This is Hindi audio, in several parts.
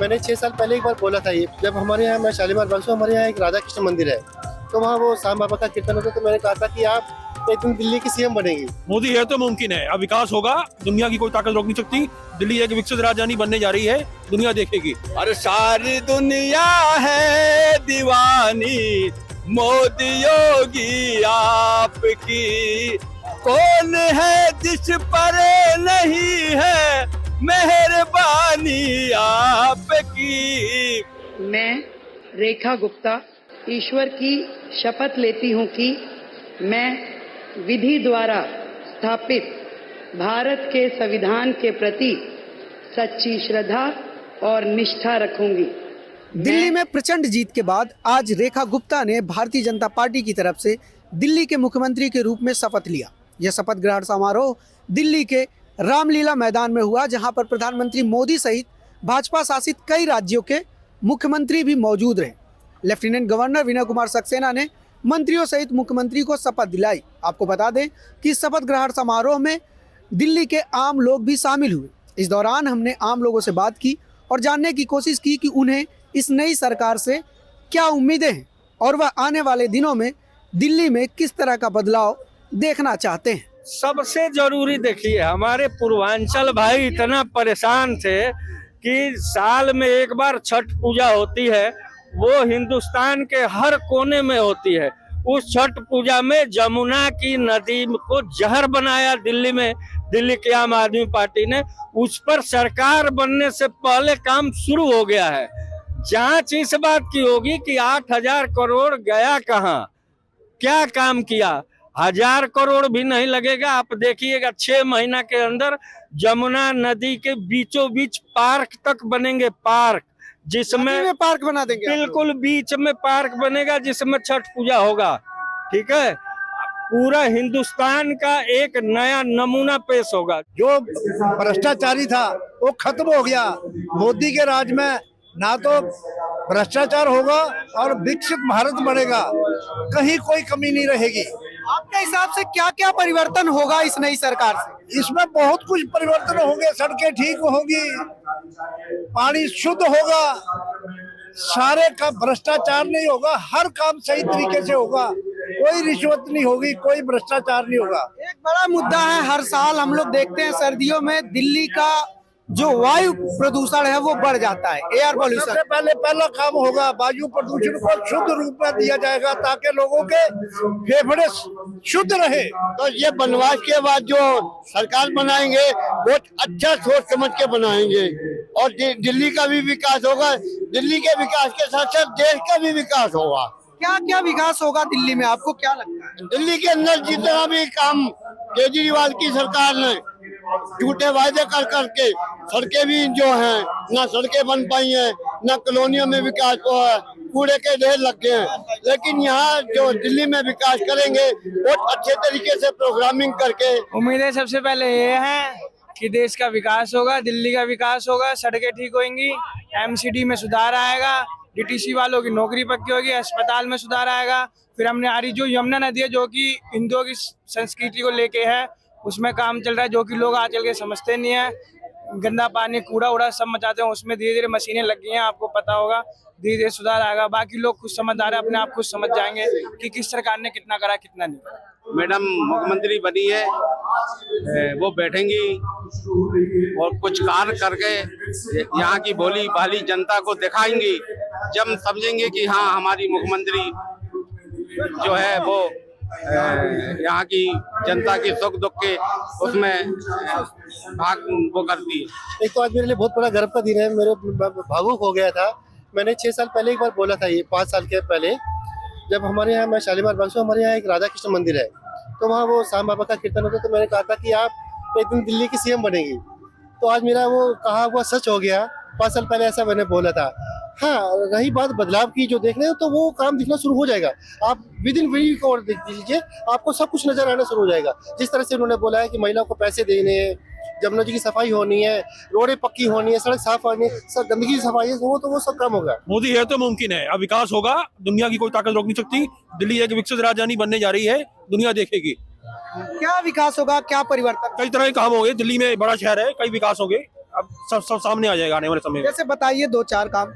मैंने 6 साल पहले एक बार बोला था ये, जब हमारे यहाँ, मैं शालीमार बाग से, हमारे यहाँ एक राधा कृष्ण मंदिर है, तो वहाँ वो श्याम बाबा का कीर्तन होता है, तो मैंने कहा था कि आप एक दिन दिल्ली की सीएम बनेंगी। मोदी है तो मुमकिन है, अब विकास होगा, दुनिया की कोई ताकत रोक नहीं सकती। दिल्ली एक विकसित राजधानी बनने जा रही है, दुनिया देखेगी। अरे सारी दुनिया है दीवानी मोदी योगी आपकी, कौन है जिस पर नहीं है मेहरबानी आपकी। मैं रेखा गुप्ता ईश्वर की शपथ लेती हूँ कि मैं विधि द्वारा स्थापित भारत के संविधान के प्रति सच्ची श्रद्धा और निष्ठा रखूंगी। दिल्ली में प्रचंड जीत के बाद आज रेखा गुप्ता ने भारतीय जनता पार्टी की तरफ से दिल्ली के मुख्यमंत्री के रूप में शपथ लिया। यह शपथ ग्रहण समारोह दिल्ली के रामलीला मैदान में हुआ, जहां पर प्रधानमंत्री मोदी सहित भाजपा शासित कई राज्यों के मुख्यमंत्री भी मौजूद रहे। लेफ्टिनेंट गवर्नर विनय कुमार सक्सेना ने मंत्रियों सहित मुख्यमंत्री को शपथ दिलाई। आपको बता दें कि शपथ ग्रहण समारोह में दिल्ली के आम लोग भी शामिल हुए। इस दौरान हमने आम लोगों से बात की और जानने की कोशिश की कि उन्हें इस नई सरकार से क्या उम्मीदें हैं और वह आने वाले दिनों में दिल्ली में किस तरह का बदलाव देखना चाहते हैं। सबसे जरूरी देखिए, हमारे पूर्वांचल भाई इतना परेशान थे कि साल में एक बार छठ पूजा होती है, वो हिंदुस्तान के हर कोने में होती है। उस छठ पूजा में जमुना की नदी को जहर बनाया दिल्ली में, दिल्ली की आम आदमी पार्टी ने। उस पर सरकार बनने से पहले काम शुरू हो गया है। जांच इस बात की होगी कि 8,000 करोड़ गया कहां, क्या काम किया। 1,000 करोड़ भी नहीं लगेगा। आप देखिएगा 6 महीना के अंदर जमुना नदी के बीचों बीच पार्क तक बनेंगे, पार्क जिसमें पार्क बना देंगे। बिल्कुल बीच में पार्क बनेगा जिसमें छठ पूजा होगा। ठीक है, पूरा हिंदुस्तान का एक नया नमूना पेश होगा। जो भ्रष्टाचारी था वो खत्म हो गया। मोदी के राज में ना तो भ्रष्टाचार होगा और विकसित भारत बनेगा, कहीं कोई कमी नहीं रहेगी। आपके हिसाब से क्या क्या परिवर्तन होगा इस नई सरकार से? इसमें बहुत कुछ परिवर्तन होंगे। सड़कें ठीक होंगी, पानी शुद्ध होगा, सारे का भ्रष्टाचार नहीं होगा, हर काम सही तरीके से होगा, कोई रिश्वत नहीं होगी, कोई भ्रष्टाचार नहीं होगा। एक बड़ा मुद्दा है, हर साल हम लोग देखते हैं सर्दियों में दिल्ली का जो वायु प्रदूषण है वो बढ़ जाता है, एयर पोल्यूशन। सबसे पहला काम होगा, वायु प्रदूषण को शुद्ध रूप में दिया जाएगा ताकि लोगों के फेफड़े शुद्ध रहे। तो ये वनवास के बाद जो सरकार बनाएंगे बहुत अच्छा सोच समझ के बनाएंगे और दिल्ली का भी विकास होगा। दिल्ली के विकास के साथ साथ देश का भी विकास होगा। क्या क्या विकास होगा दिल्ली में, आपको क्या लगता है? दिल्ली के अंदर जितना भी काम केजरीवाल की सरकार ने झूठे वायदे कर करके सड़कें भी जो हैं, ना सड़कें बन पाई हैं, ना कॉलोनियों में विकास हुआ है, कूड़े के ढेर लग गए हैं। लेकिन यहाँ जो दिल्ली में विकास करेंगे बहुत अच्छे तरीके से प्रोग्रामिंग करके। उम्मीदें सबसे पहले ये है कि देश का विकास होगा, दिल्ली का विकास होगा, सड़कें ठीक होंगी, एमसीडी में सुधार आएगा, डीटीसी वालों की नौकरी पक्की होगी, अस्पताल में सुधार आएगा। फिर हमने आ रही जो यमुना नदी है जो कि हिंदुओं की संस्कृति को लेके है, उसमें काम चल रहा है जो कि लोग आजकल के समझते नहीं है। गंदा पानी कूड़ा उड़ा सब मचाते हैं, उसमें धीरे धीरे मशीनें लग गई हैं, आपको पता होगा, धीरे धीरे सुधार आएगा। बाकी लोग कुछ समझदार है, अपने आप खुद समझ जाएंगे कि किस सरकार ने कितना करा कितना नहीं करा। मैडम मुख्यमंत्री बनी है, वो बैठेंगी और कुछ कार्य करके यहाँ की भोली भाली जनता को दिखाएंगी। जब समझेंगे कि हाँ हमारी मुख्यमंत्री जो है वो यहाँ की जनता के सुख दुख के उसमें भाग वो करती है। एक तो आज मेरे लिए बहुत बड़ा गर्व का दिन है, मेरे भावुक हो गया था। मैंने 6 साल पहले एक बार बोला था ये, 5 साल के पहले, जब हमारे यहाँ, मैं शालीमार बाग से, हमारे यहाँ एक राधा कृष्ण मंदिर है, तो वहाँ वो श्याम बाबा का कीर्तन होता है, तो मैंने कहा था कि आप एक दिन दिल्ली की सीएम बनेगी। तो आज मेरा वो कहा हुआ सच हो गया। 5 साल पहले ऐसा मैंने बोला था। हाँ, रही बात बदलाव की जो देख रहे हो, तो वो काम दिखना शुरू हो जाएगा। आप विद इन वीक और देख लीजिए, आपको सब कुछ नजर आना शुरू हो जाएगा। जिस तरह से उन्होंने बोला है कि महिलाओं को पैसे देने हैं, जमुना जी की सफाई होनी है, रोडें पक्की होनी है, सड़क साफ होनी है, सब गंदगी की सफाई है, तो वो सब काम होगा। मोदी है तो मुमकिन है, अब विकास होगा, दुनिया की कोई ताकत रोक नहीं सकती। दिल्ली एक विकसित राजधानी बनने जा रही है, दुनिया देखेगी। क्या विकास होगा, क्या परिवर्तन? कई तरह के काम होंगे, दिल्ली में बड़ा शहर है, कई विकास होंगे। अब सब सामने आ जाएगा आने वाले समय में। जैसे बताइए 2-4 काम।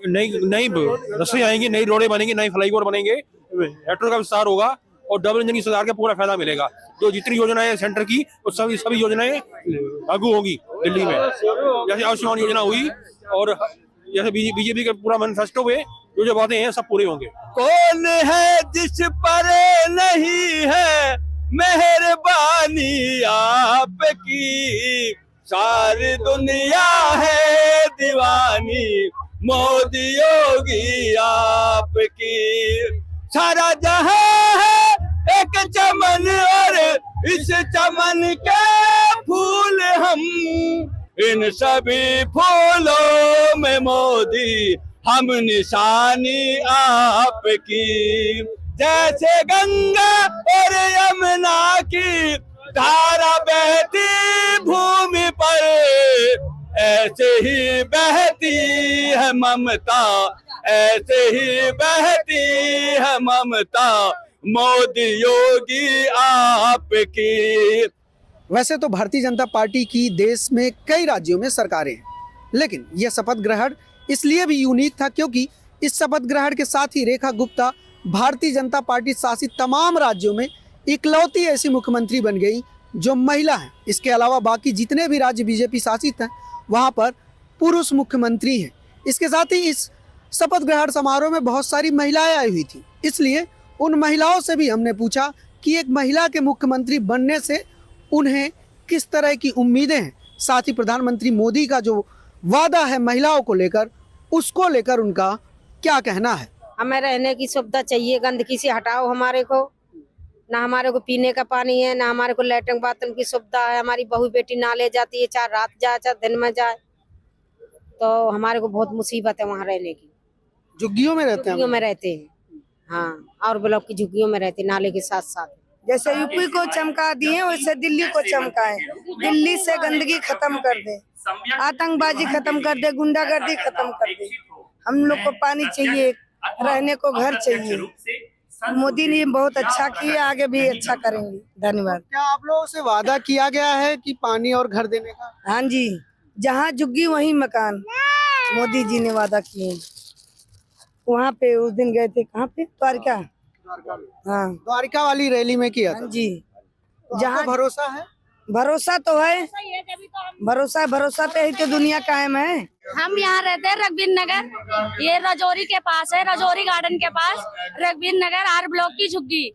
नई रस्ते आएंगी, नई रोडें बनेंगी, नई फ्लाईओवर बनेंगे, मेट्रो का विस्तार होगा और डबल इंजन की सरकार का पूरा फायदा मिलेगा। जो जितनी योजनाएं हैं सेंटर की वो सभी योजनाएं लागू होंगी दिल्ली में, जैसे आयुष्मान योजना हुई और जैसे बीजेपी का पूरा मैनिफेस्टो पे जो बातें हैं सब पूरे होंगे। कौन है जिस पर नहीं है मेहरबानी आपकी, सारी दुनिया है दीवानी मोदी योगी आपकी। सारा जहां है एक चमन और इस चमन के फूल हम, इन सभी फूलों में मोदी हम निशानी आपकी। जैसे गंगा और यमुना की धारा बहती भूमि पर, ऐसे ही बहती है ममता, ऐसे ही बहती है ममता मोदी योगी आपकी। वैसे तो भारतीय जनता पार्टी की देश में कई राज्यों में सरकारें हैं, लेकिन यह शपथ ग्रहण इसलिए भी यूनिक था क्योंकि इस शपथ ग्रहण के साथ ही रेखा गुप्ता भारतीय जनता पार्टी शासित तमाम राज्यों में इकलौती ऐसी मुख्यमंत्री बन गई जो महिला हैं। इसके अलावा बाकी जितने भी राज्य बीजेपी शासित हैं वहाँ पर पुरुष मुख्यमंत्री हैं। इसके साथ ही इस शपथ ग्रहण समारोह में बहुत सारी महिलाएं आई हुई थी, इसलिए उन महिलाओं से भी हमने पूछा कि एक महिला के मुख्यमंत्री बनने से उन्हें किस तरह की उम्मीदें हैं, साथ ही प्रधानमंत्री मोदी का जो वादा है महिलाओं को लेकर, उसको लेकर उनका क्या कहना है। हमें रहने की सुविधा चाहिए, गंदगी से हटाओ हमारे को। ना हमारे को पीने का पानी है, ना हमारे को लैट्रिन बाथरूम की सुविधा है। हमारी बहू बेटी नाले जाती है, चाहे रात जाए चाहे दिन में जाए, तो हमारे को बहुत मुसीबत है वहाँ रहने की। झुग्गियों में रहते हैं? झुग्गियों में रहते हैं, हाँ, और ब्लॉक की झुग्गियों में रहते नाले के साथ साथ। जैसे यूपी को चमका दिए वैसे दिल्ली को चमकाए। दिल्ली से गंदगी खत्म कर दे, आतंकबाजी खत्म कर दे, गुंडागर्दी खत्म कर दे। हम लोग को पानी चाहिए, रहने को घर चाहिए। मोदी ने बहुत अच्छा किया, आगे भी अच्छा करेंगे। धन्यवाद। क्या आप लोगों से वादा किया गया है कि पानी और घर देने का? हाँ जी, जहाँ झुग्गी वहीं मकान, मोदी जी ने वादा किए। वहाँ पे उस दिन गए थे, कहाँ पे? द्वारका। हाँ, द्वारका वाली रैली में किया था जी। तो जहाँ भरोसा है? भरोसा तो है, भरोसा पे ही तो दुनिया कायम है। हम यहाँ रहते हैं रघबीर नगर, ये रजौरी के पास है, रजौरी गार्डन के पास रघबीर नगर आर ब्लॉक की झुग्गी।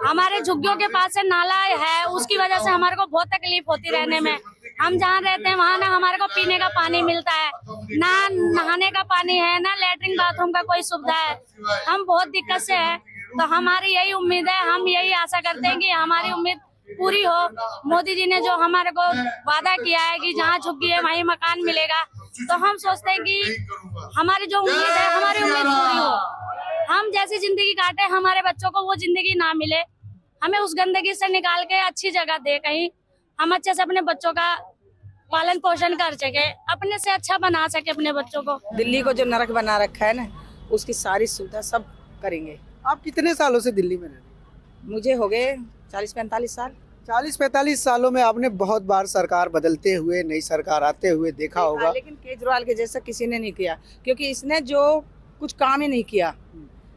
हमारे झुग्गियों के पास से नाला है, उसकी वजह से हमारे को बहुत तकलीफ होती रहने में। हम जहाँ रहते हैं वहाँ ना हमारे को पीने का पानी मिलता है, ना नहाने का पानी है, ना लैट्रिन बाथरूम का कोई सुविधा है। हम बहुत दिक्कत से है, तो हमारी यही उम्मीद है, हम यही आशा करते हैं कि हमारी उम्मीद पूरी हो। मोदी जी ने जो हमारे को वादा किया है कि जहाँ झुग्गी है वहीं मकान मिलेगा, तो हम सोचते हैं कि हमारी जो उम्मीद है, हमारी उम्मीद पूरी हो। हम जैसी जिंदगी काटे, हमारे बच्चों को वो जिंदगी ना मिले, हमें उस गंदगी से निकाल के अच्छी जगह दे, कहीं हम अच्छे से अपने बच्चों का पालन पोषण कर सके, अपने से अच्छा बना सके अपने बच्चों को। दिल्ली को जो नरक बना रखा है ना, उसकी सारी सुविधा सब करेंगे। आप कितने सालों से दिल्ली में रह रहे हैं? मुझे हो गए 40-45 साल। 40-45 सालों में आपने बहुत बार सरकार बदलते हुए, नई सरकार आते हुए देखा होगा, लेकिन केजरीवाल के जैसा किसी ने नहीं किया, क्योंकि इसने जो कुछ काम ही नहीं किया।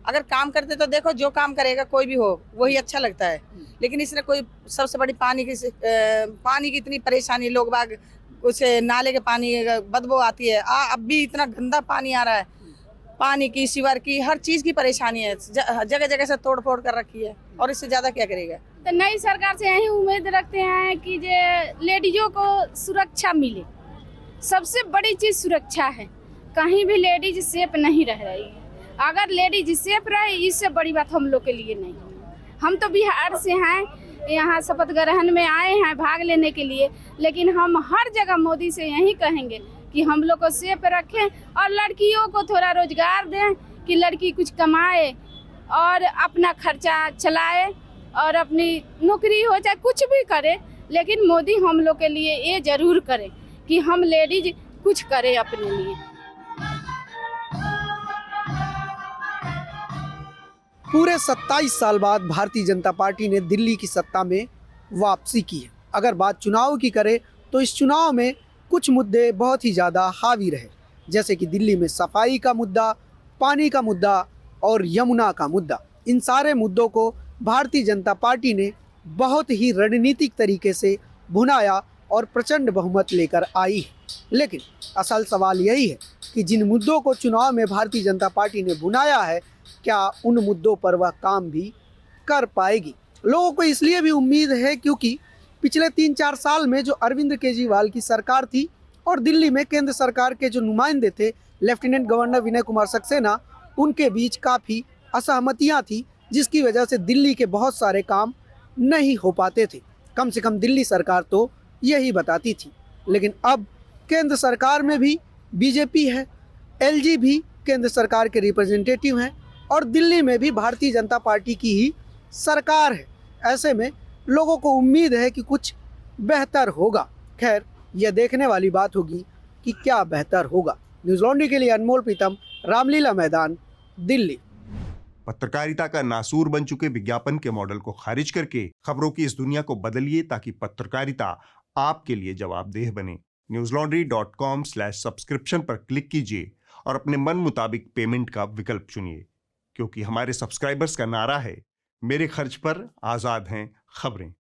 अगर काम करते तो देखो, जो काम करेगा कोई भी हो वही अच्छा लगता है, लेकिन इसने कोई, सबसे बड़ी पानी की इतनी परेशानी, लोग बाग उसे नाले के पानी बदबू आती है, अब भी इतना गंदा पानी आ रहा है, पानी की, सीवर की, हर चीज की परेशानी है, जगह जगह से तोड़ फोड़ कर रखी है, और इससे ज्यादा क्या करेगा। तो नई सरकार से यही उम्मीद रखते हैं कि जो लेडीजों को सुरक्षा मिले। सबसे बड़ी चीज सुरक्षा है, कहीं भी लेडीज सेफ नहीं रह रही है। अगर लेडीज सेफ रहे, इससे बड़ी बात हम लोग के लिए नहीं। हम तो बिहार से हैं, यहाँ शपथ ग्रहण में आए हैं भाग लेने के लिए, लेकिन हम हर जगह मोदी से यही कहेंगे कि हम लोग को सेफ रखें और लड़कियों को थोड़ा रोजगार दें, कि लड़की कुछ कमाए और अपना खर्चा चलाए और अपनी नौकरी हो चाहे कुछ भी करे, लेकिन मोदी हम लोग के लिए ये जरूर करे कि हम लेडीज कुछ करें अपने लिए। पूरे 27 साल बाद भारतीय जनता पार्टी ने दिल्ली की सत्ता में वापसी की है। अगर बात चुनाव की करें तो इस चुनाव में कुछ मुद्दे बहुत ही ज़्यादा हावी रहे, जैसे कि दिल्ली में सफाई का मुद्दा, पानी का मुद्दा और यमुना का मुद्दा। इन सारे मुद्दों को भारतीय जनता पार्टी ने बहुत ही रणनीतिक तरीके से भुनाया और प्रचंड बहुमत लेकर आई है। लेकिन असल सवाल यही है कि जिन मुद्दों को चुनाव में भारतीय जनता पार्टी ने भुनाया है, क्या उन मुद्दों पर वह काम भी कर पाएगी। लोगों को इसलिए भी उम्मीद है क्योंकि पिछले 3-4 साल में जो अरविंद केजरीवाल की सरकार थी और दिल्ली में केंद्र सरकार के जो नुमाइंदे थे लेफ्टिनेंट गवर्नर विनय कुमार सक्सेना, उनके बीच काफ़ी असहमतियां थी, जिसकी वजह से दिल्ली के बहुत सारे काम नहीं हो पाते थे। कम से कम दिल्ली सरकार तो यही बताती थी। लेकिन अब केंद्र सरकार में भी बीजेपी है, एलजी भी केंद्र सरकार के रिप्रेजेंटेटिव हैं और दिल्ली में भी भारतीय जनता पार्टी की ही सरकार है। ऐसे में लोगों को उम्मीद है कि कुछ बेहतर होगा। खैर, यह देखने वाली बात होगी कि क्या बेहतर होगा। न्यूज़ लॉन्ड्री के लिए अनमोल प्रीतम, रामलीला मैदान, दिल्ली। पत्रकारिता का नासूर बन चुके विज्ञापन के मॉडल को खारिज करके खबरों की इस दुनिया को बदलिए ताकि पत्रकारिता आपके लिए जवाबदेह बने। newslaundry.com/subscription पर क्लिक कीजिए और अपने मन मुताबिक पेमेंट का विकल्प चुनिए, क्योंकि हमारे सब्सक्राइबर्स का नारा है, मेरे खर्च पर आजाद हैं खबरें।